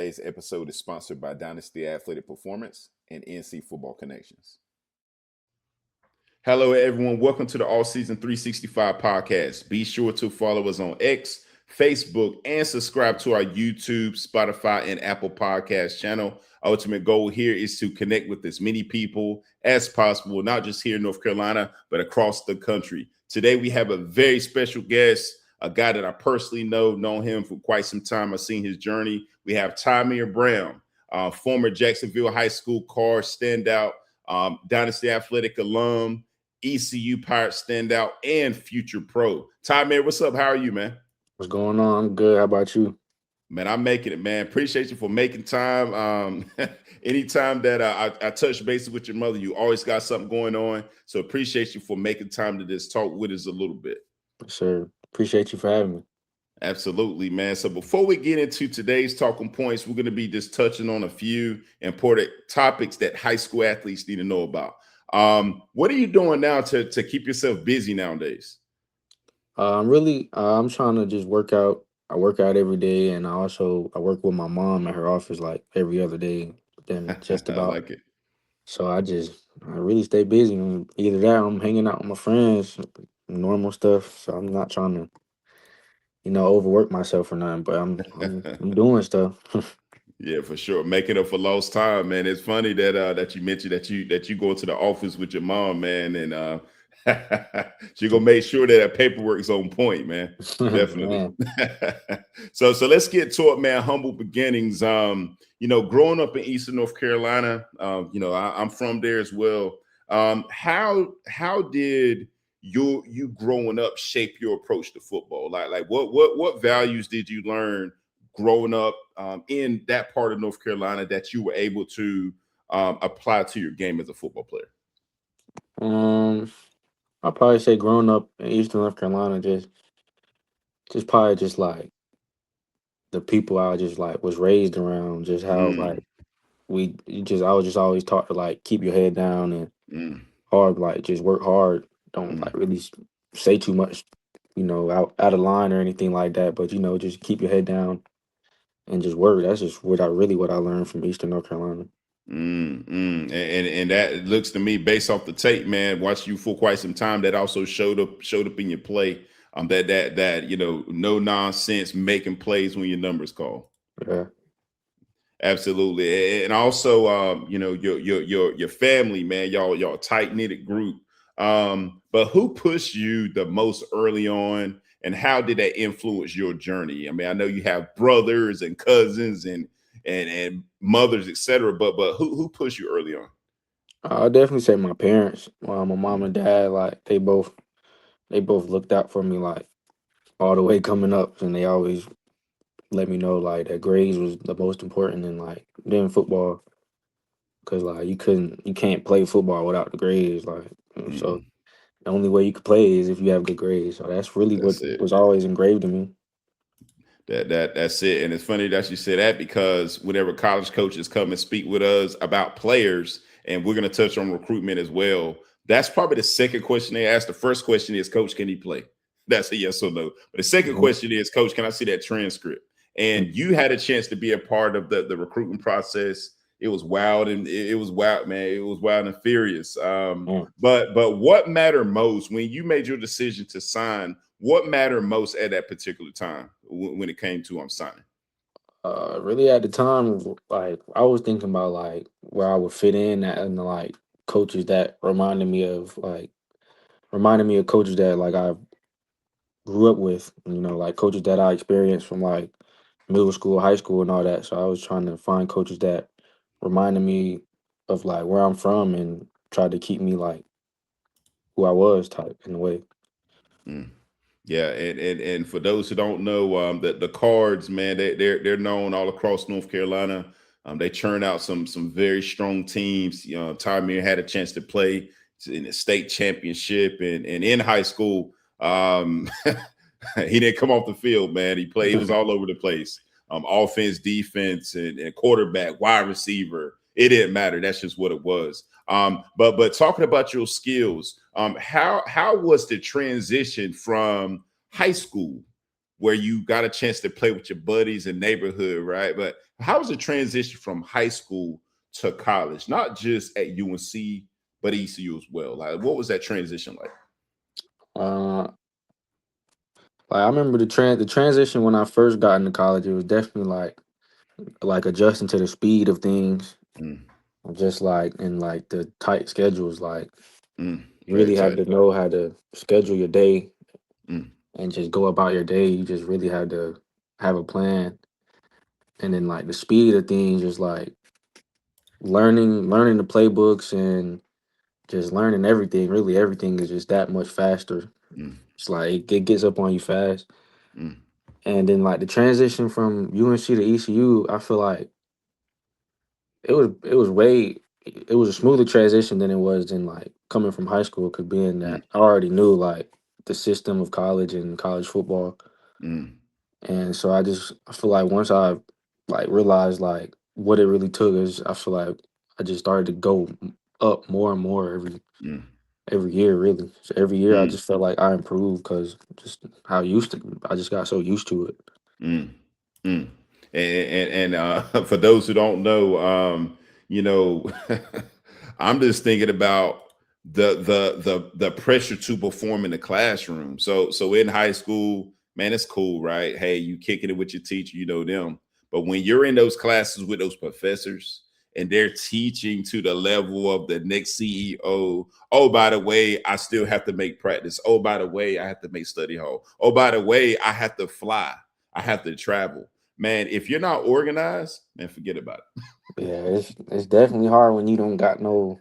Today's episode is sponsored by Dynasty Athletic Performance and NC Football Connections. Hello, everyone. Welcome to the All Season 365 podcast. Be sure to follow us on X, Facebook, and subscribe to our YouTube, Spotify, and Apple Podcast channel. Our ultimate goal here is to connect with as many people as possible, not just here in North Carolina, but across the country. Today, we have a very special guest, a guy that I personally known him for quite some time. I've seen his journey. We have Tymir Brown, former Jacksonville High School Cardinal standout, Dynasty Athletic alum, ECU Pirate standout, and future pro. Tymir, what's up? How are you, man? What's going on? I'm good. How about you? Man, I'm making it, man. Appreciate you for making time. Anytime that I touch bases with your mother, you always got something going on. So appreciate you for making time to just talk with us a little bit. Sure. Appreciate you for having me. Absolutely, man. So before we get into today's talking points, we're going to be just touching on a few important topics that high school athletes need to know about. What are you doing now to keep yourself busy nowadays? I'm trying to just work out. I work out every day, and I work with my mom at her office like every other day. Then just I about. like it. So I really stay busy. Either that, or I'm hanging out with my friends, normal stuff. So I'm not trying to, overwork myself or nothing. But I'm doing stuff. Yeah, for sure. Making up for lost time, man. It's funny that you mentioned that you go to the office with your mom, man, and she gonna make sure that paperwork is on point, man. Definitely. So let's get to it, man. Humble beginnings. Growing up in Eastern North Carolina, I'm from there as well. How did you growing up shape your approach to football? Like what values did you learn growing up in that part of North Carolina that you were able to apply to your game as a football player? I'll probably say growing up in Eastern North Carolina, just probably just like the people I just like was raised around, just how like I was just always taught to like keep your head down and hard, like just work hard. Don't like really say too much, out of line or anything like that. But just keep your head down and just work. That's just what I learned from Eastern North Carolina. And that looks to me, based off the tape, man, watched you for quite some time, that also showed up in your play. That no nonsense making plays when your number's called. Yeah. Absolutely. And also your family, man, y'all tight knitted group. But who pushed you the most early on, and how did that influence your journey? I mean, I know you have brothers and cousins and mothers, etc. But who pushed you early on? I'll definitely say my parents. My mom and dad, like they both looked out for me like all the way coming up, and they always let me know like that grades was the most important and like then football, because like you can't play football without the grades, like so the only way you could play is if you have good grades. So that's really what was always engraved in me. That's it. And it's funny that you say that, because whenever college coaches come and speak with us about players, and we're going to touch on recruitment as well, that's probably the second question they ask. The first question is, Coach, can he play? That's a yes or no. But the second question is, Coach, can I see that transcript? And you had a chance to be a part of the recruitment process. It was wild, and it was wild, man. It was wild and furious. But what mattered most when you made your decision to sign? What mattered most at that particular time when it came to signing? Really at the time, like I was thinking about like where I would fit in at, and like coaches that reminded me of coaches that like I grew up with, like coaches that I experienced from like middle school, high school, and all that. So I was trying to find coaches that reminded me of like where I'm from and tried to keep me like who I was type in a way. Yeah, and for those who don't know, the Cards, man, they're known all across North Carolina. They churn out some very strong teams. Tymir had a chance to play in the state championship and in high school. He didn't come off the field, man. He was all over the place. Offense, defense, and quarterback, wide receiver. It didn't matter. That's just what it was. But talking about your skills, how was the transition from high school where you got a chance to play with your buddies and neighborhood, right? But how was the transition from high school to college, not just at UNC, but ECU as well? Like, what was that transition like? Uh, like I remember the transition when I first got into college. It was definitely like adjusting to the speed of things, Mm, just like in like the tight schedules. Like you very really had tight. to know how to schedule your day Mm, and just go about your day. You just really had to have a plan. And then like the speed of things, just like learning the playbooks and just learning everything. Really, everything is just that much faster. mm, It's like it gets up on you fast. mm, And then like the transition from UNC to ECU, I feel like it was a smoother transition than it was in like coming from high school. Cause being mm, that I already knew like the system of college and college football, mm, and so I feel like once I like realized like what it really took is I feel like I just started to go up more and more mm, every year really. So every year I mm, just felt like I improved because just how used to I just got so used to it. mm, mm. For those who don't know, you know, I'm just thinking about the pressure to perform in the classroom. So in high school, man, it's cool, right? Hey, you kicking it with your teacher, you know them. But when you're in those classes with those professors and they're teaching to the level of the next CEO, oh, by the way, I still have to make practice. Oh, by the way, I have to make study hall. Oh, by the way, I have to fly. I have to travel. Man, if you're not organized, man, forget about Yeah, it's definitely hard when you don't got no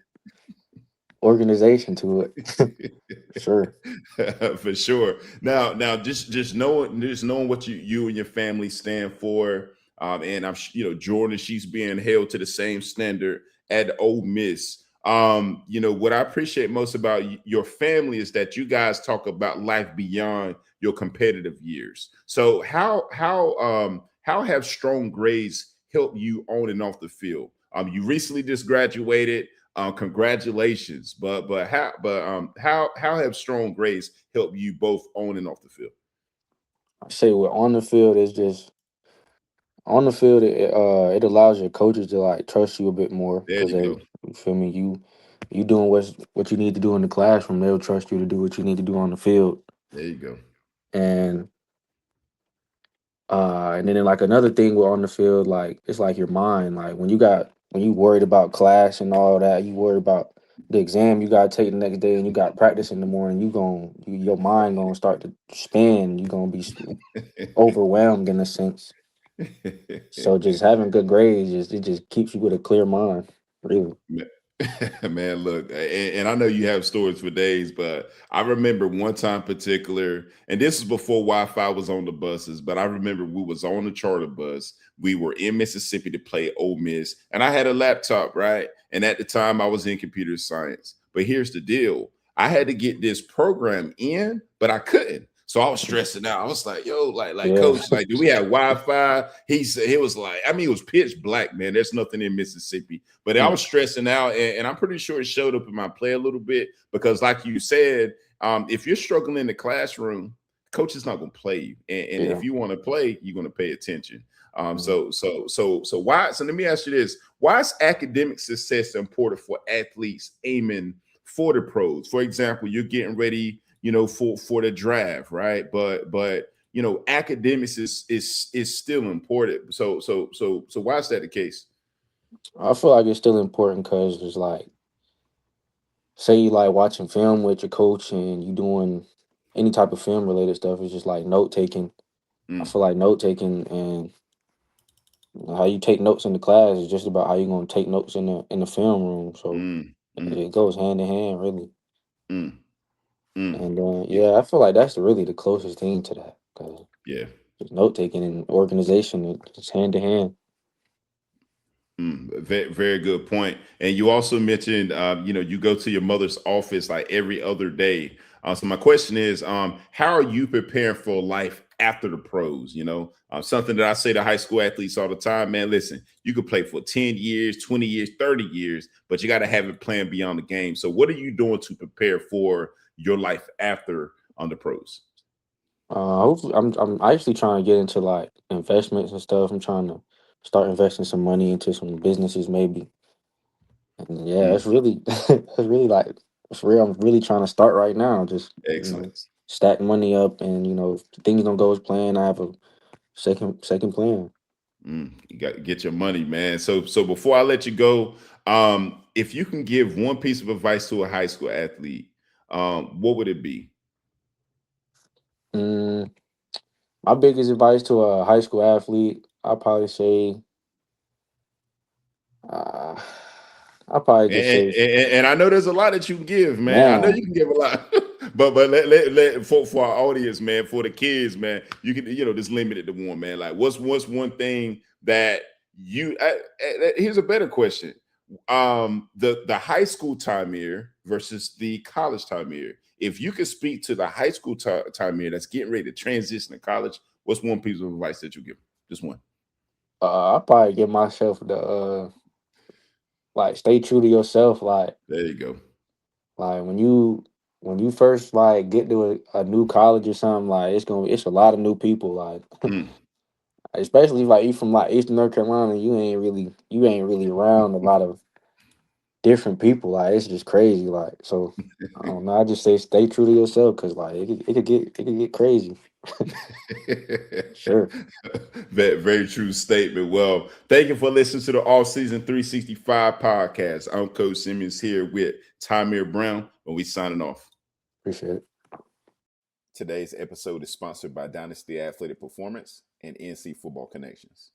organization to it. it. Sure. For sure. Now, just knowing what you and your family stand for, and Jordan, she's being held to the same standard at Ole Miss. What I appreciate most about your family is that you guys talk about life beyond your competitive years. So how have strong grades helped you on and off the field? You recently just graduated. Congratulations. But how have strong grades helped you both on and off the field? I say we're on the field is just on the field it allows your coaches to like trust you a bit more There because you they go. you feel me you doing what you need to do in the classroom, they'll trust you to do what you need to do on the field. There you go. And and then like another thing with on the field, like it's like your mind, like when you worried about class and all that, you worried about the exam you gotta take the next day and you got practice in the morning, your mind gonna start to spin, you gonna be overwhelmed in a sense. So just having good grades, it just keeps you with a clear mind, really. Ma- Man, look, and I know you have stories for days, but I remember one time particular, and this is before Wi-Fi was on the buses, but I remember we was on the charter bus. We were in Mississippi to play Ole Miss, and I had a laptop, right? And at the time, I was in computer science. But here's the deal: I had to get this program in, but I couldn't. So I was stressing out. I was like, "Yo, like, Yeah. coach, like, do we have Wi-Fi?" He said it was like, I mean, it was pitch black, man. There's nothing in Mississippi. But I Mm, was stressing out, and I'm pretty sure it showed up in my play a little bit because, like you said, if you're struggling in the classroom, coach is not going to play you, and yeah. if you want to play, you're going to pay attention. Mm. So why? So let me ask you this: why is academic success important for athletes aiming for the pros? For example, you're getting ready, for the draft, right? But academics is still important. So why is that the case? I feel like it's still important because it's like, say you like watching film with your coach and you doing any type of film related stuff, it's just like note taking. I Mm, feel like note taking and how you take notes in the class is just about how you're gonna take notes in the film room. So mm, mm, it goes hand in hand, really. mm, mm. And Yeah, yeah, I feel like that's really the closest thing to that because yeah. note taking and organization, it's hand to hand. Very, very good point. And you also mentioned, you go to your mother's office like every other day. So my question is, how are you preparing for life after the pros? Something that I say to high school athletes all the time, man, listen, you could play for 10 years, 20 years, 30 years, but you got to have a plan beyond the game. So what are you doing to prepare for your life after on the pros? Hopefully, I'm actually trying to get into like investments and stuff. I'm trying to start investing some money into some businesses, maybe. And yeah, Mm, it's really, it's really like it's real. I'm really trying to start right now. Just excellent. stack money up, and if things don't go as planned, I have a second plan. You got to get your money, man. So before I let you go, if you can give one piece of advice to a high school athlete, what would it be? Mm, my biggest advice to a high school athlete, I'll probably say, uh, I'll probably And, just say, and I know there's a lot that you can give, man. I know you man, can give a lot, but for our audience, man, for the kids, man, you can just limit it to one, man. Like what's one thing that here's a better question. The high school Tymir versus the college Tymir. If you could speak to the high school Tymir that's getting ready to transition to college, what's one piece of advice that you give? Just one. I'll probably give myself the like stay true to yourself, There you go. like when you first like get to a new college or something, like it's a lot of new people, like Mm. especially like you from like Eastern North Carolina, you ain't really around a lot of different people. Like it's just crazy. Like so, I don't know. I just say stay true to yourself because like it could get crazy. Sure, Very true statement. Well, thank you for listening to the All Season 365 podcast. I'm Coach Simmons here with Tymir Brown, and we signing off. appreciate it. Today's episode is sponsored by Dynasty Athletic Performance and NC Football Connections.